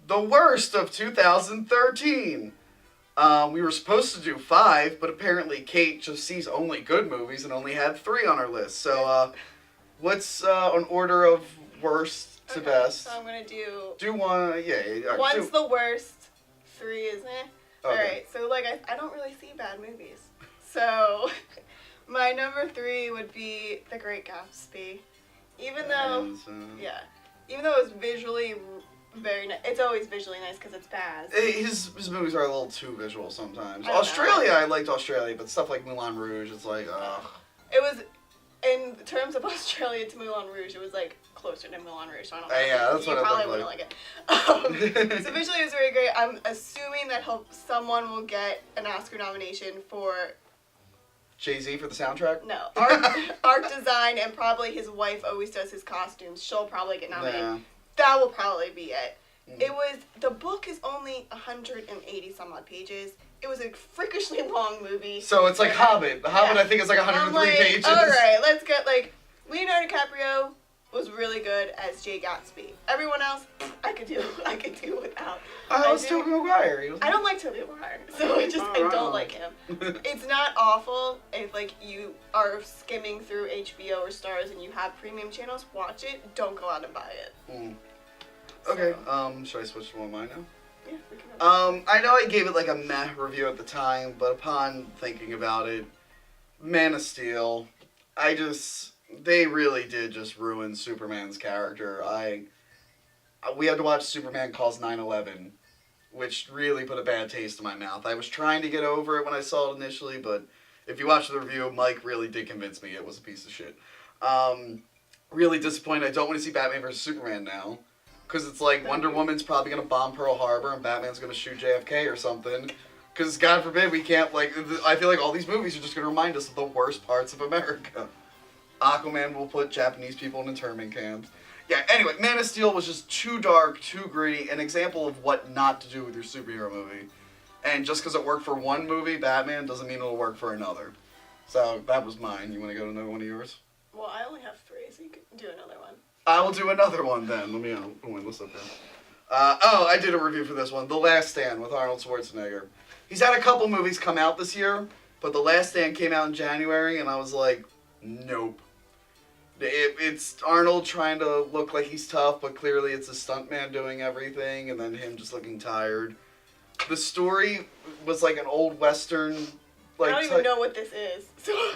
the worst of 2013. We were supposed to do 5, but apparently Kate just sees only good movies and only had 3 on our list. So, what's an order of worst to best? So I'm gonna do one. Yeah. One's the worst. 3 is Okay. Alright, so like I don't really see bad movies. So my number 3 would be The Great Gatsby. Even though it's visually very nice. It's always visually nice because it's bad. His movies are a little too visual sometimes. I liked Australia, but stuff like Moulin Rouge, it's like, ugh. It was, in terms of Australia to Moulin Rouge, it was like closer to Moulin Rouge, so I don't know. Yeah, that's what you I probably wouldn't like it. So visually it was very great. I'm assuming that someone will get an Oscar nomination for Jay-Z for the soundtrack? No. Art design, and probably his wife always does his costumes. She'll probably get nominated. Yeah. That will probably be it. The book is only 180 some odd pages. It was a freakishly long movie. So it's like Hobbit. The Hobbit I think is like 103 pages. Alright, let's get Leonardo DiCaprio was really good as Jay Gatsby. Everyone else, I could do without. I was Tobey Maguire. I don't like Tobey Maguire, so I don't like him. It's not awful if you are skimming through HBO or Stars and you have premium channels. Watch it. Don't go out and buy it. Okay. Should I switch to one of mine now? Yeah, we can. I know I gave it like a meh review at the time, but upon thinking about it, Man of Steel, they really did just ruin Superman's character. We had to watch Superman Calls 9/11, which really put a bad taste in my mouth. I was trying to get over it when I saw it initially, but if you watch the review, Mike really did convince me it was a piece of shit. Really disappointed. I don't want to see Batman vs. Superman now, because it's like Wonder Woman's probably going to bomb Pearl Harbor and Batman's going to shoot JFK or something. Because God forbid we can't, I feel like all these movies are just going to remind us of the worst parts of America. Aquaman will put Japanese people in internment camps. Yeah, anyway, Man of Steel was just too dark, too gritty, an example of what not to do with your superhero movie. And just because it worked for one movie, Batman, doesn't mean it'll work for another. So, that was mine. You want to go to another one of yours? Well, I only have 3, so you can do another one. I will do another one then. Let me put my list up there. I did a review for this one. The Last Stand with Arnold Schwarzenegger. He's had a couple movies come out this year, but The Last Stand came out in January, and I was like, nope. It's Arnold trying to look like he's tough, but clearly it's a stuntman doing everything, and then him just looking tired. The story was like an old Western. I don't even know what this is.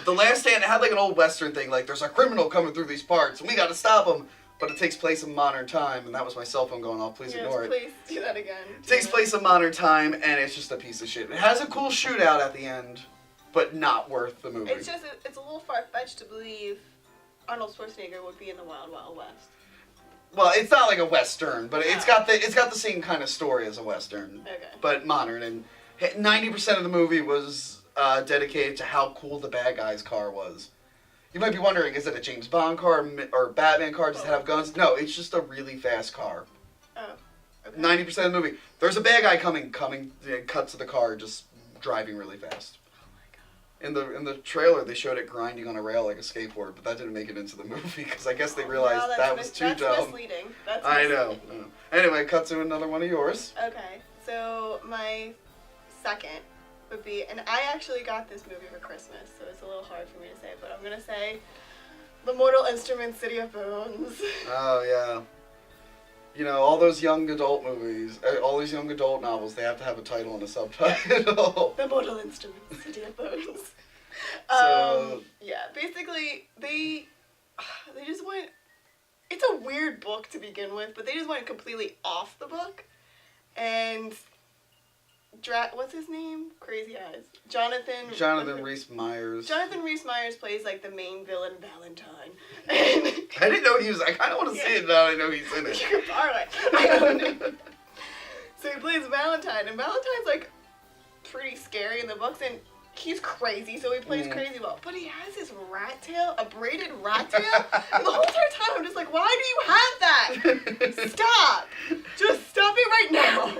The Last Stand, it had like an old Western thing, like there's a criminal coming through these parts, and we gotta stop him. But it takes place in modern time, and that was my cell phone going off. Please ignore it. Please do that again. It takes place in modern time, and it's just a piece of shit. It has a cool shootout at the end, but not worth the movie. It's a little far-fetched to believe Arnold Schwarzenegger would be in the Wild Wild West. Well, it's not like a Western, but it's got the same kind of story as a Western. Okay. But modern, and 90% of the movie was dedicated to how cool the bad guy's car was. You might be wondering, is it a James Bond car or Batman car? Does it have guns? No, it's just a really fast car. Oh. Okay. 90% of the movie. There's a bad guy coming, cut to the car, just driving really fast. Oh my god. In the trailer, they showed it grinding on a rail like a skateboard, but that didn't make it into the movie because I guess they realized that was too dumb. That's misleading. I know. Anyway, cut to another one of yours. Okay, so my second would be, and I actually got this movie for Christmas, so it's a little hard for me to say, but I'm gonna say The Mortal Instruments, City of Bones. Oh yeah. You know, all those young adult movies, all these young adult novels, they have to have a title and a subtitle. The Mortal Instruments, City of Bones. Yeah, basically, they just went, it's a weird book to begin with, but they just went completely off the book, and what's his name? Crazy Eyes. Jonathan Rhys-Meyers. Jonathan Rhys-Meyers plays like the main villain, Valentine. I didn't know he was. I kind of want to see it now. I know he's in it. You can borrow it. So he plays Valentine, and Valentine's like pretty scary in the books, and he's crazy, so he plays crazy well. But he has this rat tail, a braided rat tail, and the whole entire time I'm just like, why do you have that? Stop! Just stop it right now.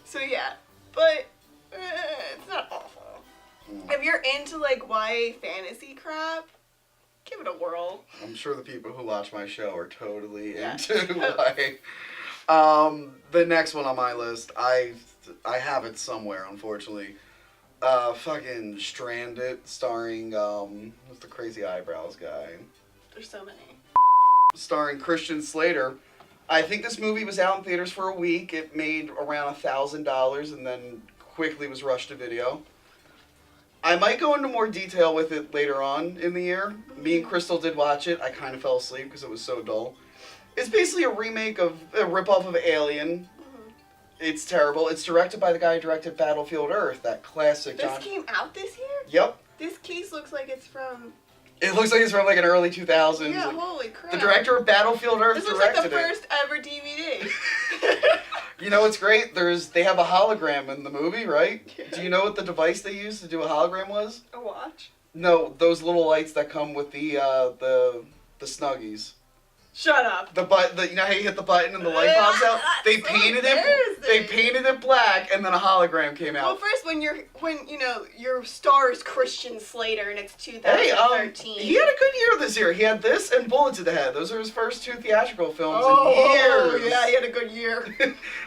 So yeah, but it's not awful. If you're into like YA fantasy crap, give it a whirl. I'm sure the people who watch my show are totally into YA. The next one on my list, I have it somewhere, unfortunately. Fucking Stranded, starring what's the crazy eyebrows guy? There's so many. Starring Christian Slater. I think this movie was out in theaters for a week. It made around $1,000 and then quickly was rushed to video. I might go into more detail with it later on in the year. Me and Crystal did watch it. I kind of fell asleep because it was so dull. It's basically a remake of a ripoff of Alien. It's terrible. It's directed by the guy who directed Battlefield Earth, that classic. This came out this year? Yep. This case looks like it's from... It looks like it's from like an early 2000s. Yeah, like, holy crap. the director of Battlefield Earth this looks like directed the first ever DVD. You know what's great? They have a hologram in the movie, right? Yeah. Do you know what the device they used to do a hologram was? A watch? No, those little lights that come with the Snuggies. Shut up. You know how you hit the button and the light pops out? They painted it black, and then a hologram came out. Well, first when your star is Christian Slater and it's 2013. He had a good year this year. He had this and Bullet to the Head. Those are his first 2 theatrical films in years. Yeah, he had a good year.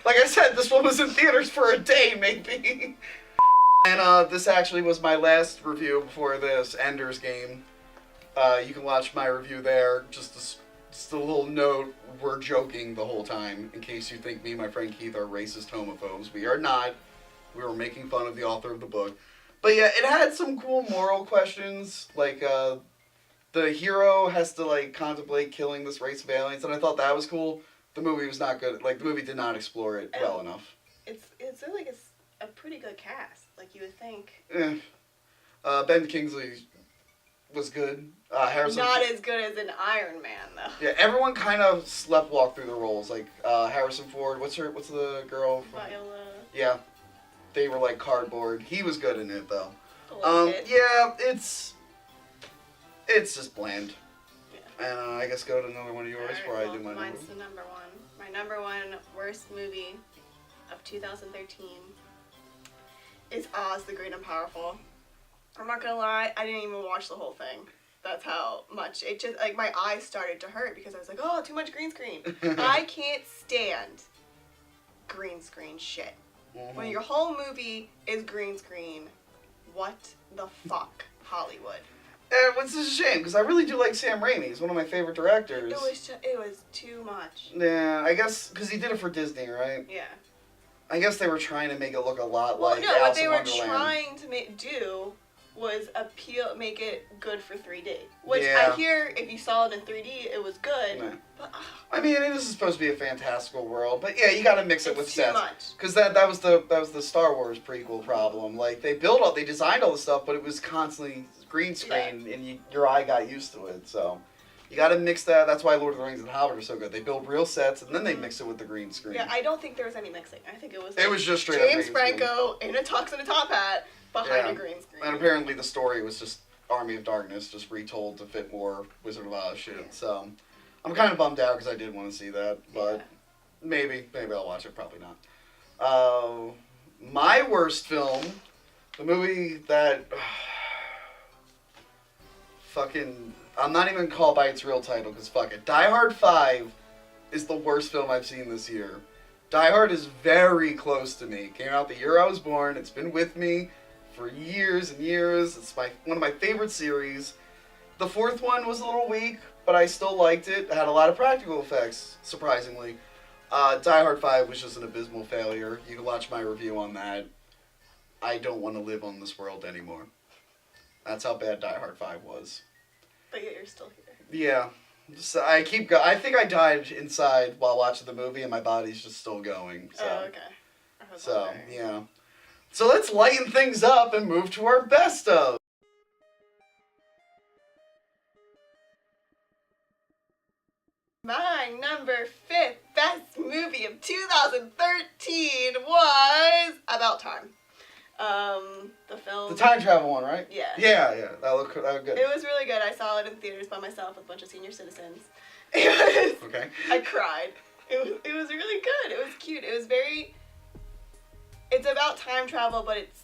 Like I said, this one was in theaters for a day, maybe. And this actually was my last review before this, Ender's Game. You can watch my review there. Just a little note, we're joking the whole time, in case you think me and my friend Keith are racist homophobes. We are not. We were making fun of the author of the book. But yeah, it had some cool moral questions, like, the hero has to, like, contemplate killing this race of aliens, and I thought that was cool. The movie was not good. Like, the movie did not explore it well enough. It seems like it's a pretty good cast, like you would think. Ben Kingsley was good. Harrison Not as good as an Iron Man, though. Yeah, everyone kind of sleptwalked through the roles. Like, Harrison Ford, what's the girl from... Viola. Yeah. They were like cardboard. He was good in it, though. Yeah, it's just bland. Yeah. And I guess go to another one of yours before I do my number. Mine's the number one. My number one worst movie of 2013 is Oz the Great and Powerful. I'm not gonna lie, I didn't even watch the whole thing. That's how much it just, like, my eyes started to hurt because I was like, oh, too much green screen. I can't stand green screen shit. Mm-hmm. When your whole movie is green screen, what the fuck, Hollywood? Which is a shame, because I really do like Sam Raimi. He's one of my favorite directors. It was too much. Yeah, I guess, because he did it for Disney, right? Yeah. I guess they were trying to make it look a lot like Alice in Wonderland. What they were trying to do was make it good for 3D. Which I hear if you saw it in 3D, it was good. Yeah. But, I mean, this is supposed to be a fantastical world, but yeah, you got to mix it with sets. Too much. Because that was the Star Wars prequel problem. Like they designed all the stuff, but it was constantly green screen, and your eye got used to it. So you got to mix that. That's why Lord of the Rings and Hobbit are so good. They build real sets, and then they mix it with the green screen. Yeah, I don't think there was any mixing. I think it was. It was just straight James up Franco in a tux and a top hat. Behind a green screen. And apparently the story was just Army of Darkness, just retold to fit more Wizard of Oz shit. Yeah. So I'm kind of bummed out because I did want to see that, but maybe I'll watch it. Probably not. My worst film, the movie that I'm not even called by its real title because fuck it. Die Hard 5 is the worst film I've seen this year. Die Hard is very close to me. It came out the year I was born. It's been with me for years and years. It's one of my favorite series. The 4th one was a little weak, but I still liked it. It had a lot of practical effects, surprisingly. Die Hard 5 was just an abysmal failure. You can watch my review on that. I don't want to live on this world anymore. That's how bad Die Hard 5 was. But yet you're still here. Yeah. So I think I died inside while watching the movie, and my body's just still going. So. Oh, okay. So, yeah. So let's lighten things up and move to our best of. My number 5th best movie of 2013 was About Time. The film. The time travel one, right? Yeah. Yeah. That looked good. It was really good. I saw it in theaters by myself with a bunch of senior citizens. Okay. I cried. It was really good. It was cute. It was very. It's about time travel, but it's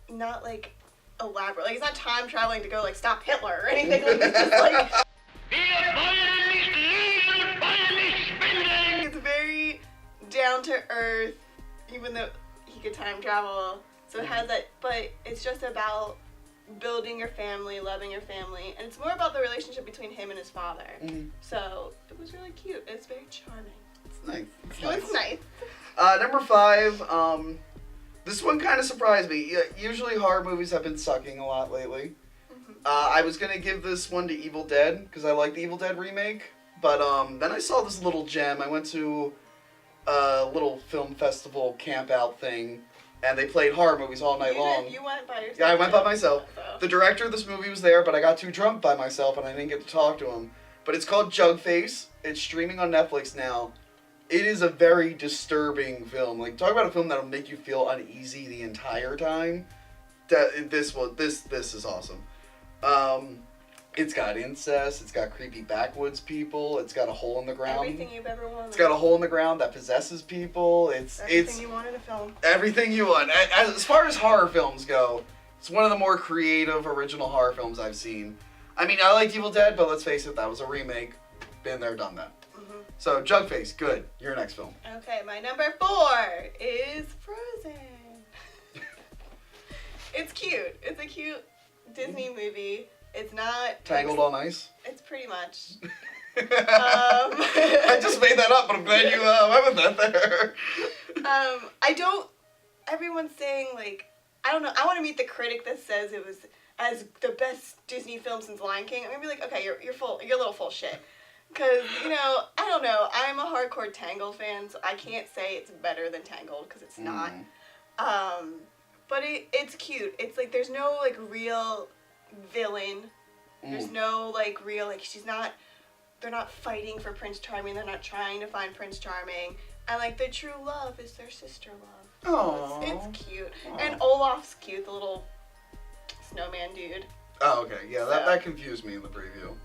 not like elaborate. Like it's not time traveling to go like stop Hitler or anything. Like it's just like. It's very down to earth, even though he could time travel. So it has that, but it's just about building your family, loving your family, and it's more about the relationship between him and his father. So it was really cute. It's very charming. It's nice. It's nice. Number 5. This one kind of surprised me. Usually horror movies have been sucking a lot lately. I was gonna give this one to Evil Dead because I like the Evil Dead remake, but then I saw this little gem. I went to a little film festival camp out thing, and they played horror movies all night long. You went by yourself. Yeah, I went by myself. So. The director of this movie was there, but I got too drunk by myself and I didn't get to talk to him. But it's called Jugface. It's streaming on Netflix now. It is a very disturbing film. Like, talk about a film that'll make you feel uneasy the entire time. This is awesome. It's got incest. It's got creepy backwoods people. It's got a hole in the ground. Everything you've ever wanted. It's got a hole in the ground that possesses people. Everything you want in a film. Everything you want. As far as horror films go, it's one of the more creative, original horror films I've seen. I mean, I liked Evil Dead, but let's face it, that was a remake. Been there, done that. So, Jugface, good. Your next film. Okay, my number 4 is Frozen. It's cute. It's a cute Disney movie. It's not... Tangled on Ice? It's pretty much. I just made that up, but I'm glad you went with that there. I don't... Everyone's saying, like... I don't know. I want to meet the critic that says it was as the best Disney film since Lion King. I'm going to be like, okay, you're a little full shit. Because, I don't know. I'm a hardcore Tangled fan, so I can't say it's better than Tangled, because it's not. But it's cute. It's like, there's no, like, real villain. There's no, like, real, like, they're not fighting for Prince Charming. They're not trying to find Prince Charming. And, like, the true love is their sister love. Aww. It's cute. Aww. And Olaf's cute, the little snowman dude. Oh, okay. Yeah, that confused me in the preview.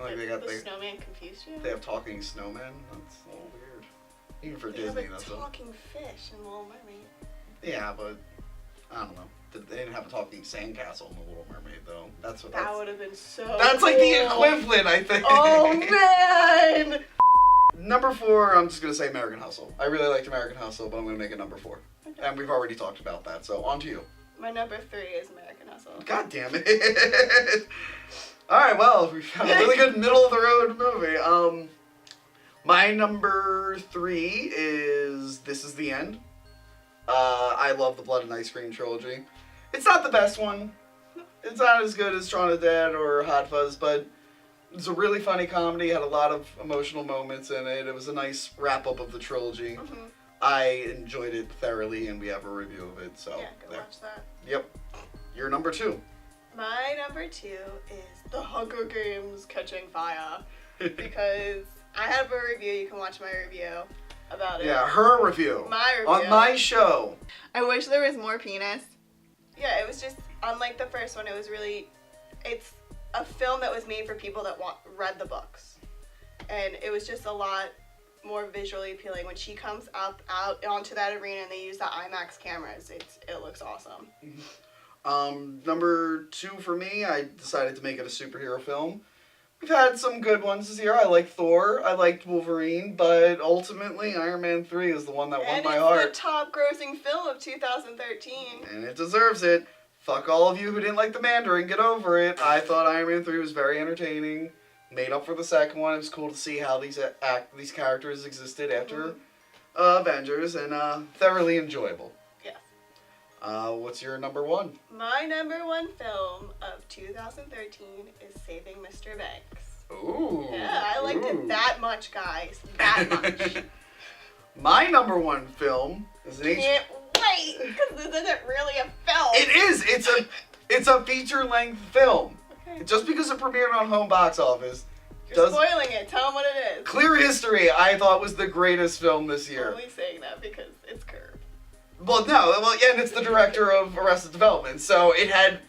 Like the snowman confused you? They have talking snowmen? That's a little weird. Even for they Disney, have that's talking fish in Little Mermaid. Yeah, but I don't know. They didn't have a talking sandcastle in The Little Mermaid, though. That would have been so That's cool. like the equivalent, I think. Oh, man! Number 4, I'm just going to say American Hustle. I really liked American Hustle, but I'm going to make it number 4. Okay. And we've already talked about that, so on to you. My number 3 is American Hustle. God damn it. Alright, well, we found a really good middle-of-the-road movie. My number 3 is This Is the End. I love the Blood and Ice Cream trilogy. It's not the best one. It's not as good as Shaun of the Dead or Hot Fuzz, but it's a really funny comedy. It had a lot of emotional moments in it. It was a nice wrap-up of the trilogy. I enjoyed it thoroughly, and we have a review of it, so yeah, go watch that. Yep. Your number 2. My number 2 is The Hunger Games Catching Fire, because I have a review. You can watch my review about it. Yeah, her review. My review. On my show. I wish there was more penis. Yeah, it was just, unlike the first one, it's a film that was made for people that read the books. And it was just a lot more visually appealing. When she comes out onto that arena and they use the IMAX cameras, it looks awesome. Number 2 for me, I decided to make it a superhero film. We've had some good ones this year. I liked Thor, I liked Wolverine, but ultimately Iron Man 3 is the one that won my heart. And it's the top grossing film of 2013. And it deserves it. Fuck all of you who didn't like the Mandarin, get over it. I thought Iron Man 3 was very entertaining. Made up for the second one. It was cool to see how these characters existed after Avengers, and thoroughly enjoyable. Yes. What's your number 1? My number 1 film of 2013 is Saving Mr. Banks. Ooh. Yeah, I liked it that much, guys. That much. My number 1 film is an Can't wait, because this isn't really a film. It is. It's a feature-length film. Okay. Just because it premiered on home box office. You're spoiling it. Tell them what it is. Clear History, I thought, was the greatest film this year. I'm only saying that because it's Curb. Well, no. Well, yeah, and it's the director of Arrested Development. So it had...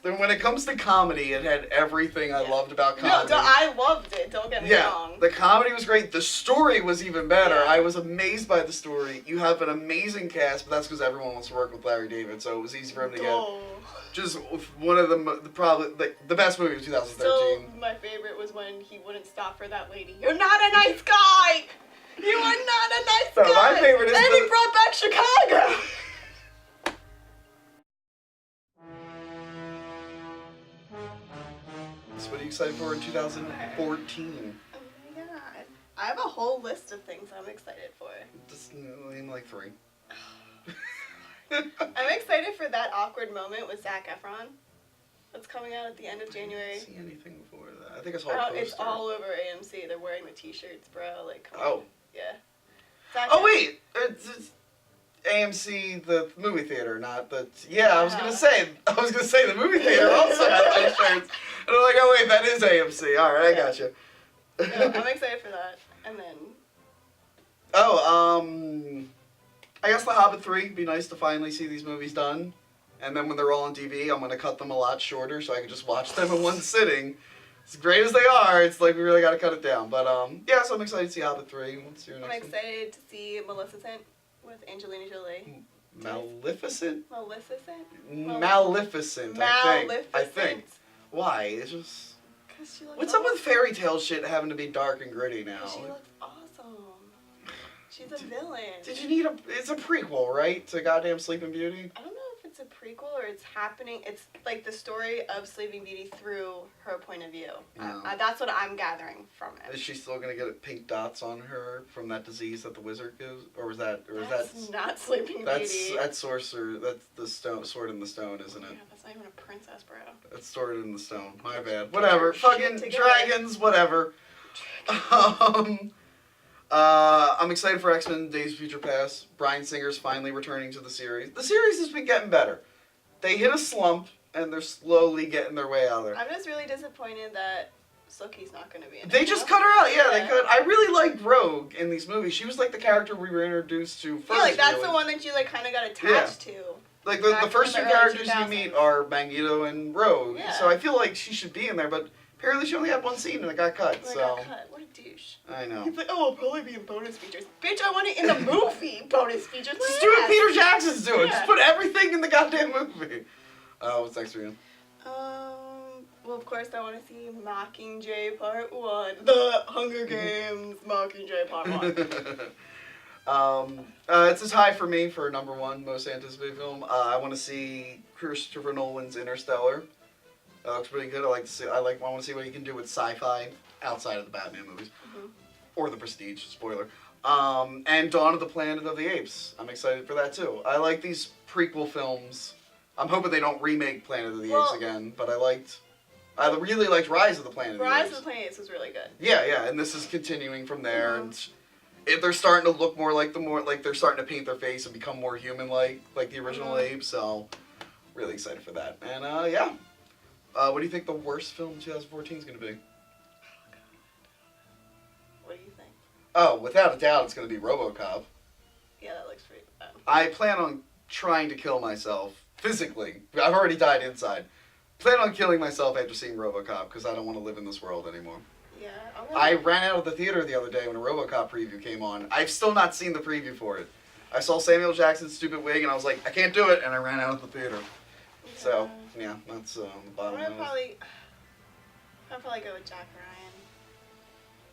When it comes to comedy, it had everything I loved about comedy. No, I loved it. Don't get me wrong. The comedy was great. The story was even better. Yeah. I was amazed by the story. You have an amazing cast, but that's because everyone wants to work with Larry David, so it was easy for him to get just one of probably the best movie of 2013. Still, my favorite was when he wouldn't stop for that lady. You're not a nice guy! You are not a nice No, my favorite is and he brought back Chicago. So what are you excited for in 2014? Oh my god. I have a whole list of things I'm excited for. Just name like 3. I'm excited for that awkward moment with Zac Efron. That's coming out at the end of January. I didn't see anything before that. I think I saw a poster. It's all over AMC. They're wearing the t-shirts, bro. Like, come Oh. on. Yeah. Zac Oh wait, it's AMC, the movie theater, not the. Yeah, I was gonna say the movie theater also had those shirts, and I'm like, oh wait, that is AMC. All right, I got you. No, I'm excited for that, and then. I guess The Hobbit 3. Be nice to finally see these movies done, and then when they're all on DVD, I'm gonna cut them a lot shorter so I can just watch them in one sitting. As great as they are, it's like we really gotta cut it down. But yeah, so I'm excited to see Hobbit 3. What's your next I'm excited to see Maleficent with Angelina Jolie. Maleficent? Maleficent. I think. Why? It's just. Cause she looks What's up with fairy tale shit having to be dark and gritty now? She looks awesome. She's a villain. Did you need it's a prequel, right? To goddamn Sleeping Beauty? I don't know if it's a prequel or it's happening. It's like the story of Sleeping Beauty through her point of view. Oh. That's what I'm gathering from it. Is she still gonna get pink dots on her from that disease that the wizard gives, or is That's that not Sleeping Beauty. that's sorcerer? That's the stone, sword in the stone, isn't it? Yeah, that's not even a princess, bro. That's sword in the stone. My Get bad. your Whatever. shit Fucking together. dragons. Whatever. I'm excited for X-Men Days of Future Past. Bryan Singer's finally returning to the series. The series has been getting better. They hit a slump, and they're slowly getting their way out of there. I'm just really disappointed that Sookie's not going to be in it. They just cut her out. Yeah, they cut. I really liked Rogue in these movies. She was like the character we were introduced to first. Yeah, like that's really. the one that you like kind of got attached to. Like the Back first in two the early characters you 2000s. meet are Magneto and Rogue. Yeah. So I feel like she should be in there, but apparently she only had one scene and it got cut. Like, So got cut. What a douche. I know. He's like, oh, I'll probably be in bonus features. Bitch, I want it in the movie. Bonus features. Just do what Peter Jackson's doing. Yeah. Just put everything in the goddamn movie. What's next for you? Well, of course, I want to see Mockingjay Part 1. The Hunger Games Mockingjay Part 1. It's a tie for me for number 1 most anticipated film. I want to see Christopher Nolan's Interstellar. That looks pretty good. I want to see what he can do with sci-fi outside of the Batman movies, or The Prestige. Spoiler. And Dawn of the Planet of the Apes. I'm excited for that too. I like these prequel films. I'm hoping they don't remake Planet of the Apes again, but I really liked Rise of the Planet of the Apes. Rise of the Planet of the Apes was really good. Yeah, and this is continuing from there, and they're starting to look more like they're starting to paint their face and become more human-like, like the original apes. So, really excited for that. And yeah, what do you think the worst film in 2014 is going to be? What do you think? Oh, without a doubt, it's going to be RoboCop. Yeah, that looks pretty bad. I plan on trying to kill myself physically. I've already died inside. Plan on killing myself after seeing RoboCop because I don't want to live in this world anymore. Yeah, I ran out of the theater the other day when a RoboCop preview came on. I've still not seen the preview for it. I saw Samuel Jackson's stupid wig and I was like, I can't do it, and I ran out of the theater. Yeah. So yeah, that's the bottom I'd of it. probably go with Jack Ryan.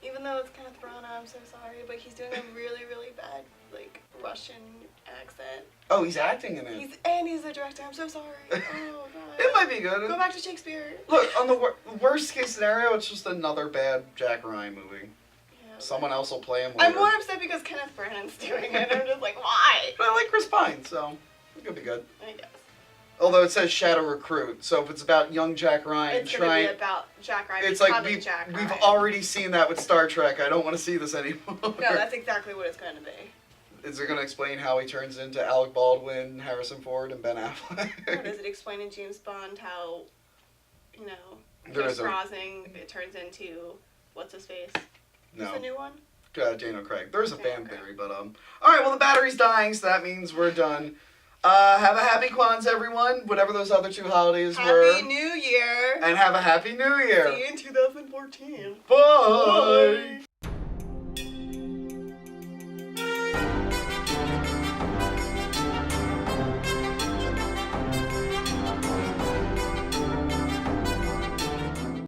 Even though it's Kenneth Branagh, I'm so sorry, but he's doing a really, really bad like Russian accent. Oh, he's acting in it. He's the director. I'm so sorry. Oh god. It might be good. Go back to Shakespeare. Look, on the worst case scenario, it's just another bad Jack Ryan movie. Yeah, Someone else will play him later. I'm more upset because Kenneth Branagh's doing it. I'm just like, why? But I like Chris Pine, so it could be good. I guess. Although it says Shadow Recruit, so if it's about young Jack Ryan It's gonna be about Jack Ryan. It's like becoming Jack we've Ryan. already seen that with Star Trek. I don't want to see this anymore. No, that's exactly what it's gonna be. Is it going to explain how he turns into Alec Baldwin, Harrison Ford, and Ben Affleck? Or does it explain in James Bond how, There Pierce is a- Brosnan it turns into what's his face? No. Who's the new one? Daniel Craig. There's a Daniel fan Craig. theory, but All right, well the battery's dying, so that means we're done. Have a happy Kwanzaa, everyone. Whatever those other 2 holidays were. Happy New Year. And have a happy New Year. See you in 2014. Bye.